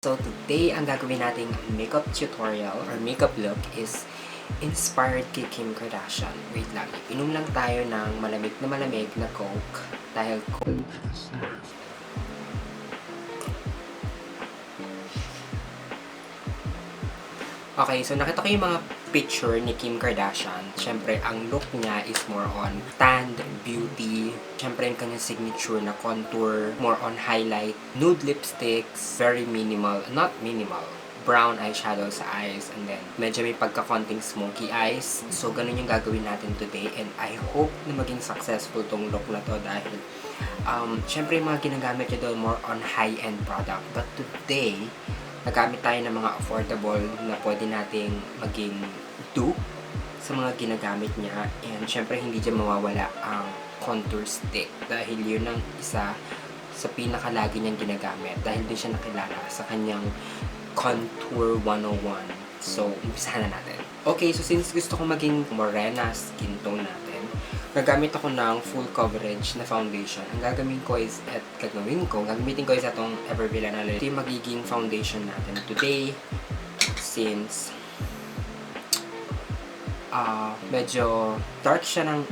So today, ang gagawin nating makeup tutorial or makeup look is inspired kay Kim Kardashian. Wait lang, inom lang tayo ng malamig na Coke dahil cold. Okay, so nakita ko yung mga picture ni Kim Kardashian. Siyempre, ang look niya is more on tanned beauty. Siyempre, yung kanyang signature na contour, more on highlight, nude lipsticks, very minimal, not minimal, brown eyeshadow sa eyes, and then medyo may pagka-konting smoky eyes. So, ganun yung gagawin natin today, and I hope na maging successful tong look na to dahil siyempre, yung mga ginagamit niya doon more on high-end product. But today, nagamit tayo ng mga affordable na pwede nating maging dupe sa mga ginagamit niya. And syempre, hindi dyan mawawala ang contour stick dahil yun ang isa sa pinakalagi niyang ginagamit dahil din siya nakilala sa kanyang Contour 101. So, umpisahan na natin. Okay, so since gusto ko maging morena skin tone natin, nagamit ako ng full coverage na foundation. Ang gagamitin ko is itong Everbilena. Ito yung magiging foundation natin today since medyo dark siya ng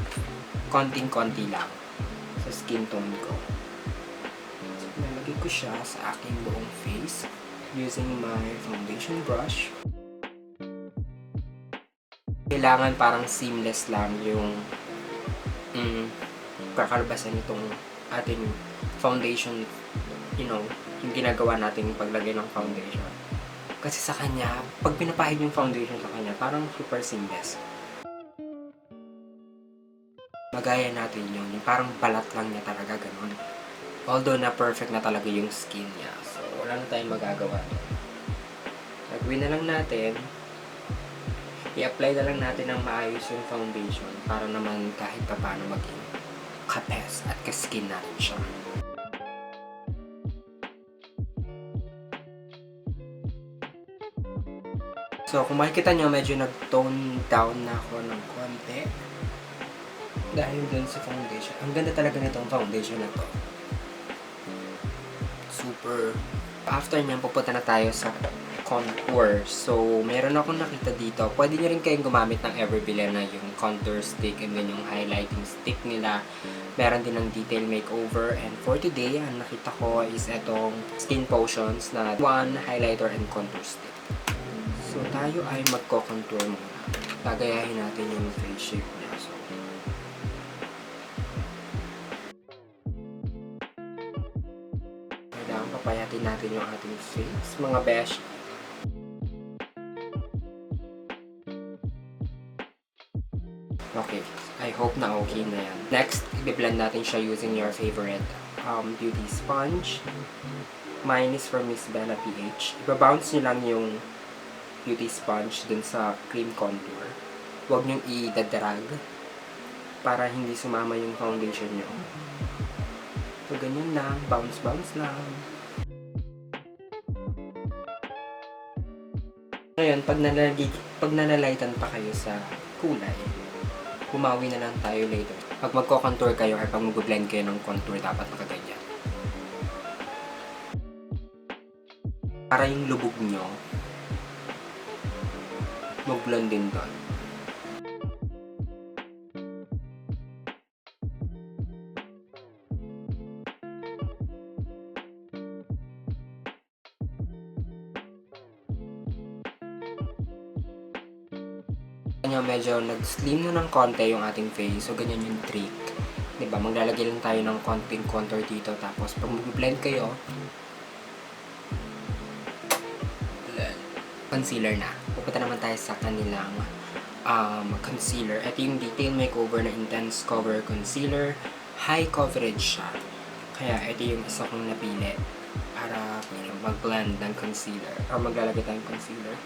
konting-konti lang sa skin tone ko. So, nalagay ko siya sa aking buong face using my foundation brush. Kailangan parang seamless lang yung kakalabasan itong ating foundation, yung ginagawa natin paglagay ng foundation. Kasi sa kanya, pag pinapahid yung foundation sa kanya, parang super seamless. Magaya natin yun, yung parang balat lang niya talaga, ganun. Although na perfect na talaga yung skin niya. So, wala na tayong magagawa. Gagawin na lang natin, i-apply na lang natin ng maayos yung foundation para naman kahit pa paano maging kapes at kaskin natin siya. So, kung makikita nyo, medyo nag-tone down na ako ng konti dahil dun sa foundation. Ang ganda talaga nitong foundation na to. Super. After nyan, pupunta na tayo sa contour. So, meron akong nakita dito. Pwede nyo rin kayong gumamit ng Everbilena, yung contour stick and then yung highlighting stick nila. Meron din ng detail makeover. And for today, ang nakita ko is itong Skinpotions na one highlighter and contour stick. So, tayo ay magko-contour muna. Tagayahin natin yung face shape niya. So, kailangan papayatin natin yung ating face, mga besh. Okay, I hope na okay na yan. Next, i-blend natin siya using your favorite beauty sponge. Mine is from Miss Bella PH. Iba-bounce nyo lang yung beauty sponge dun sa cream contour. Huwag nyo i-dadrag para hindi sumama yung foundation nyo. So, ganyan lang. Bounce lang. Ngayon, pag nalalightan pa kayo sa kulay, bumawi na lang tayo later. Pag magko-contour kayo or pag mag-blend kayo ng contour, dapat nakaganyan. Para yung lubog nyo, mag-blend din doon. Medyo nag-slim na ng konti yung ating face. So, ganyan yung trick. Diba? Maglalagay lang tayo ng konting contour dito. Tapos, pag mag-blend kayo, concealer na. Pupunta naman tayo sa kanilang concealer. Ito yung detail makeover na Intense Cover Concealer. High coverage siya. Kaya, ito yung isa kong napili para mag-blend ng concealer. Or maglalagay tayong concealer.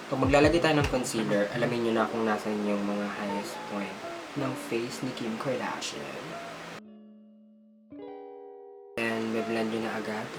Kung maglalagay tayo ng concealer, alamin nyo na kung nasan yung mga highest point ng face ni Kim Kardashian. And may blend nyo na agad.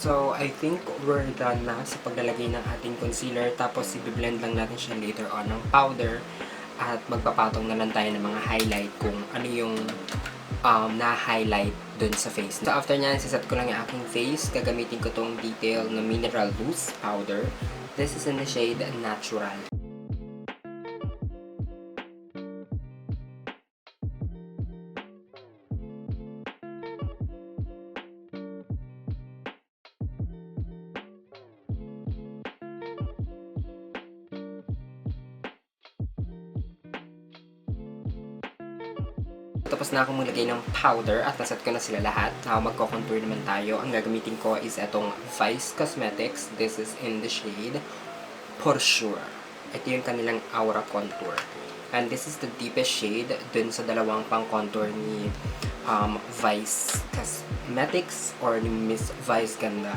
So, I think we're done na sa paglalagay ng ating concealer. Tapos, i-blend lang natin siya later on ng powder. At magpapatong na lang tayo ng mga highlight kung ano yung na-highlight dun sa face. So, after nyan, siset ko lang yung aking face. Gagamitin ko tong detail na mineral loose powder. This is in the shade Natural. Tapos na akong maglagay ng powder at naset ko na sila lahat. Now, magko-contour naman tayo. Ang gagamitin ko is itong Vice Cosmetics. This is in the shade Porshur. Ito yung kanilang Aura Contour. And this is the deepest shade dun sa dalawang pang-contour ni Vice Cosmetics or ni Miss Vice Ganda.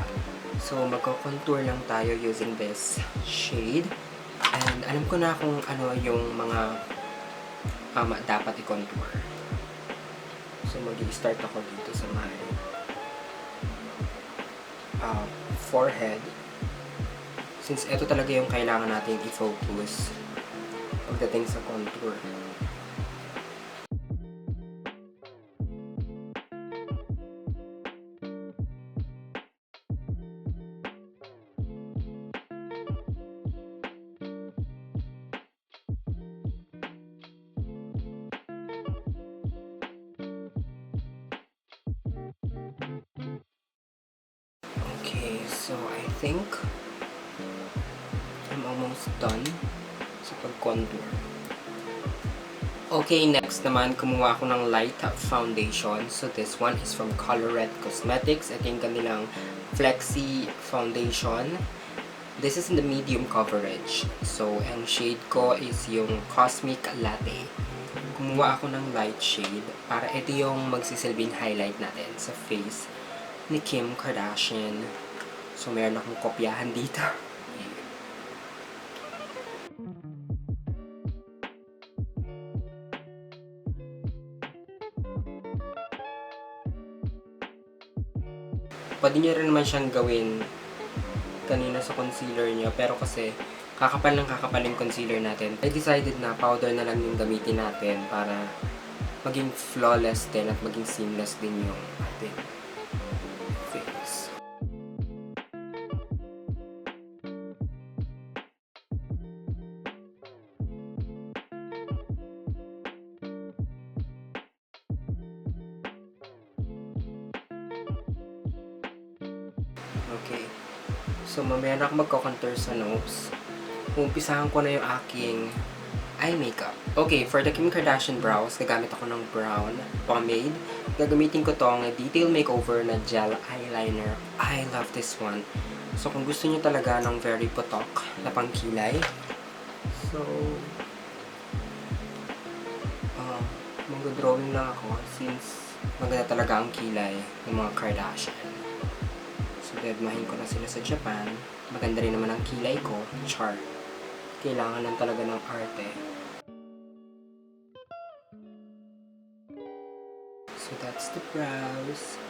So, magko-contour lang tayo using this shade. And alam ko na kung ano yung mga dapat i-contour. So, mag-i-start ako dito sa my forehead. Since ito talaga yung kailangan natin i-focus pagdating sa contour. Okay, so I think I'm almost done sa pag-contour. Okay, next naman, kumuha ako ng light foundation. So this one is from Colourette Cosmetics. Ito yung kanilang Flexi foundation. This is in the medium coverage. So, ang shade ko is yung Cosmic Latte. Kumuha ako ng light shade para ito yung magsisilbing highlight natin sa face ni Kim Kardashian. So, meron akong kopyahan dito. Pwede nyo rin naman siyang gawin kanina sa concealer nyo. Pero kasi, kakapal ng kakapal yung concealer natin. I decided na powder na lang yung gamitin natin para maging flawless din at maging seamless din yung ating face. Okay. So, mamaya na ako magko-contour sa nose. Umpisahan ko na yung aking eye makeup. Okay, for the Kim Kardashian brows, gagamit ako ng brown pomade. Gagamitin ko tong detail makeover na gel eyeliner. I love this one. So, kung gusto niyo talaga ng very putok na pangkilay, so, mag-drawing lang ako since maganda talaga ang kilay ng mga Kardashian. So, dedmahin ko na sila sa Japan. Maganda rin naman ang kilay ko. Char. Kailangan lang talaga ng arte. So, that's the brows.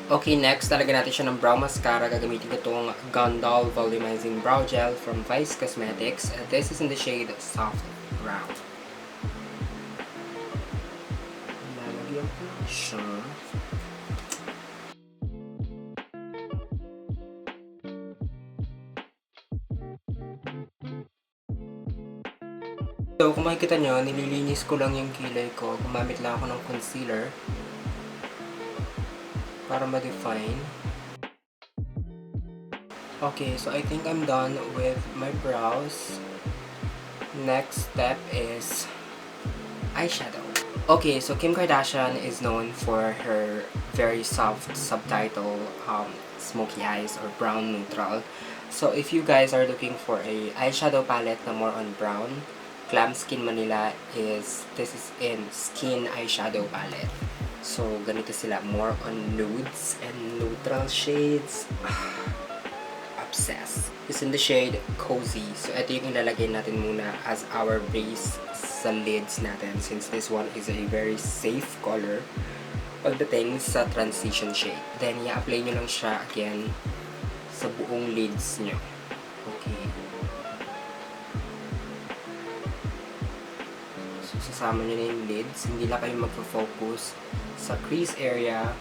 Okay, next, talagyan natin siya ng brow mascara. Gagamitin ko itong Gandoll Volumizing Brow Gel from Vice Cosmetics. This is in the shade Soft Brown. Lalagyan ko lang siya. So, kung makikita nyo, nililinis ko lang yung kilay ko. Gumamit lang ako ng concealer para ma-define. Okay, so I think I'm done with my brows. Next step is eyeshadow. Okay, so Kim Kardashian is known for her very soft subtitle, smoky eyes or brown neutral. So if you guys are looking for a eyeshadow palette na more on brown, Glamskinmanila this is in skin eyeshadow palette. So ganito sila, more on nudes and neutral shades. Obsessed. It's in the shade Cozy. So ito yung ilalagay natin muna as our base sa lids natin, since this one is a very safe color pagdating sa transition shade. Then i-apply nyo lang siya again sa buong lids nyo. Okay. So sasama nyo na yung lids. Hindi lang kayo magpo-focus sa crease area.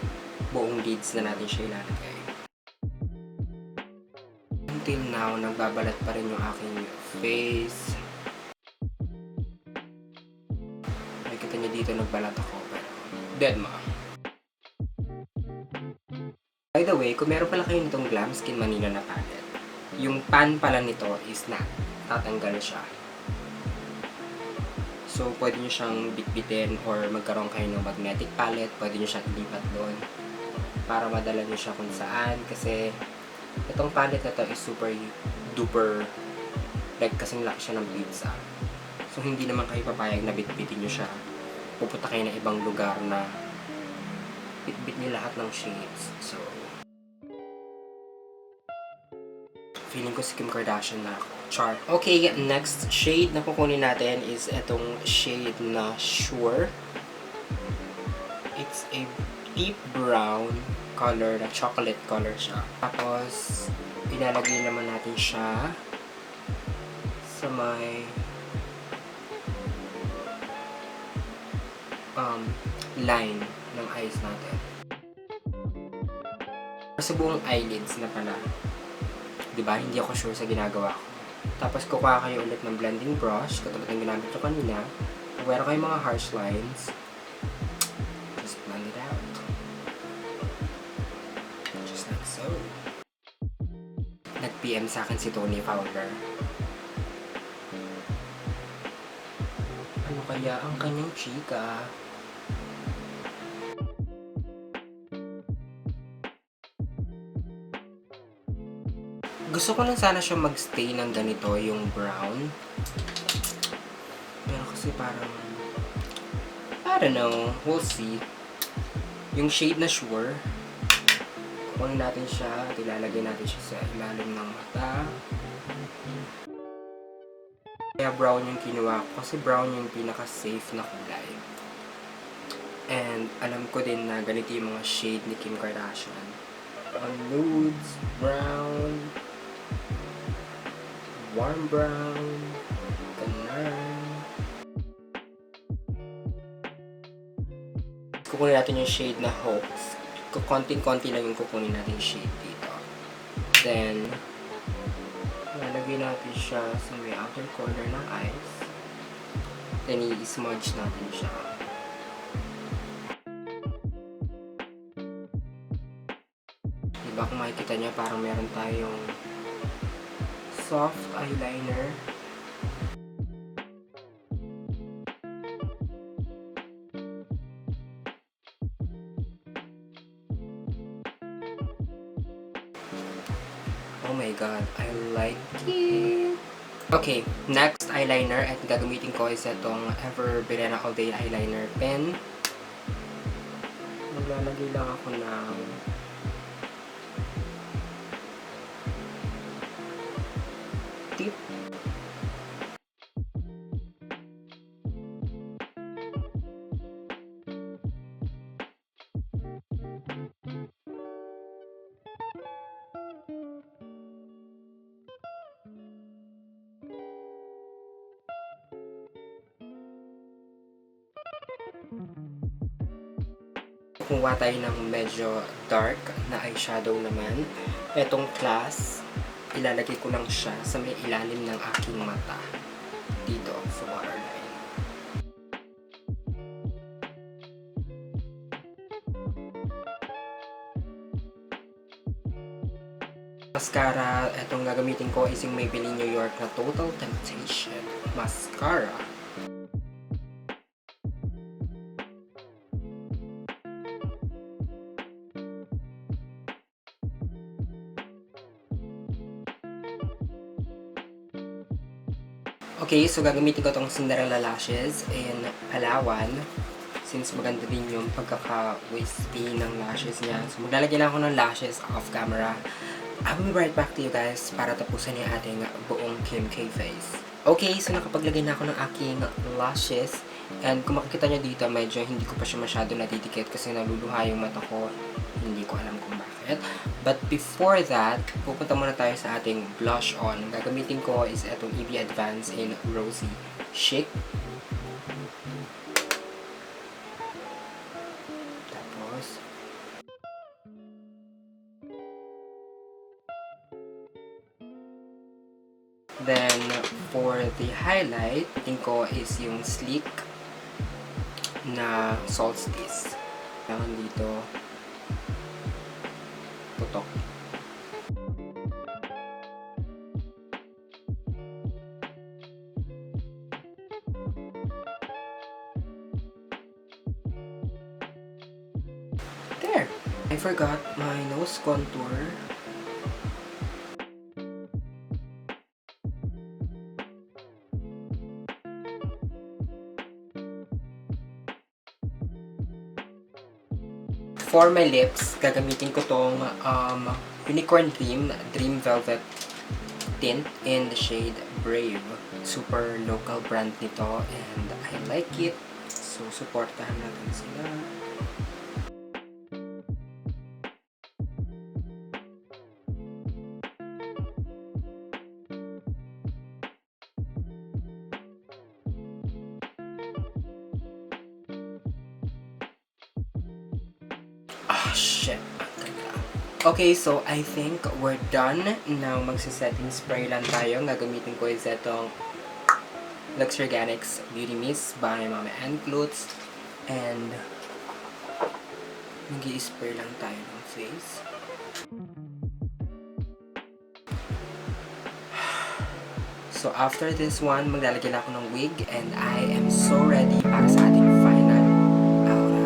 Buong lids na natin siya ilalagay. Until now, nagbabalat pa rin yung aking face. Nakikita niyo dito nagbalat ako, pero dead ma. By the way, kung meron pala kayo nitong Glamskinmanila na palette, yung pan pala nito is tatanggal siya. So, pwede nyo siyang bitbitin or magkaroon kayo ng magnetic palette, pwede nyo siyang ilipat doon para madala nyo siya kung saan, kasi itong palette na to is super duper, like kasing laki siya ng pizza. So hindi naman kayo papayag na bitbitin nyo siya. Pupunta kayo ng ibang lugar na bitbit nyo lahat ng shades. So feeling ko si Kim Kardashian na ako. Char. Okay, next shade na kukunin natin is itong shade na Sure. It's a deep brown color, na chocolate color siya. Tapos, ilalagay naman natin siya sa may line ng eyes natin. Sa buong eyelids na pala. Diba? Hindi ako sure sa ginagawa ko. Tapos, kukuha kayo ulit ng blending brush, katulad ng ginamit ko kanina. Kung meron kayong mga harsh lines, just blend it out. Just like so. Nag-PM sa akin si Tony Fowler. Ano kaya ang kanyang chika? Gusto ko lang sana siya magstay ng ganito, yung brown. Pero kasi parang, I don't know, we'll see. Yung shade na Sure, kunin natin siya at ilalagay natin siya sa ilalim ng mata. Kaya brown yung kinuha ko kasi brown yung pinaka-safe na kulay. And alam ko din na ganito yung mga shade ni Kim Kardashian. Nudes, brown, warm brown, ganun. Kukunin natin yung shade na Hopes. Konting-konti lang yung kukunin natin yung shade dito. Then, lalagay natin siya sa may outer corner ng eyes. Then, i-smudge natin siya. Diba kung makikita niya, parang meron tayong soft eyeliner. Oh my god, I like it! Okay, next eyeliner at gagamitin ko is itong Everbilena All Day Eyeliner Pen. Maglalagay lang ako ng tip. Kumuha tayo ng medyo dark na eyeshadow naman. Etong Class, ilalagay ko lang siya sa may ilalim ng aking mata. Dito sa waterline. Mascara, etong gagamitin ko is yung Maybelline New York na Total Temptation Mascara. Okay, so gagamitin ko tong Cinderella lashes in Palawan. Since maganda din yung pagkaka-wispy ng lashes niya. So maglalagay lang ako ng lashes off camera. I will be right back to you guys para tapusin yung ating buong Kim K face. Okay, so nakapaglagay na ako ng aking lashes. And kung makikita nyo dito, medyo hindi ko pa siya masyado nadidikit kasi naluluha yung mata ko. Hindi ko alam kung bakit. But before that, pupunta muna tayo sa ating blush on. Ang gagamitin ko is itong EB Advance in Rosy Chic. Then, for the highlight, tingin ko is yung sleek na Solstice. Kailangan dito, putok. There! I forgot my nose contour. For my lips, gagamitin ko tong Unicorn Dream Velvet Tint in the shade Brave. Super local brand nito and I like it. So, supportahan natin sila. Oh, shit. Okay, so I think we're done. Now, magsa-setting spray lang tayo. Gagamitin ko is itong Lux Organics Beauty Mist by Mama and Clutz. And mag-i-spray lang tayo ng face. So, after this one, maglalagay na ako ng wig and I am so ready para sa ating final aura.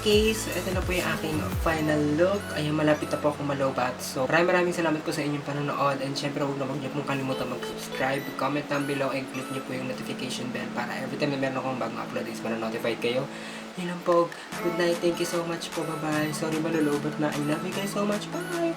Okay, so ito na po yung aking final look. Ayun, malapit na po ako malobat. So, maraming salamat po sa inyong panonood. And syempre, huwag niyo pong kalimutan mag-subscribe, comment down below, and click niyo po yung notification bell para every time na meron akong bagong upload is mana-notified kayo. Yun lang po. Good night. Thank you so much po. Bye-bye. Sorry malolobat na. I love you guys so much. Bye!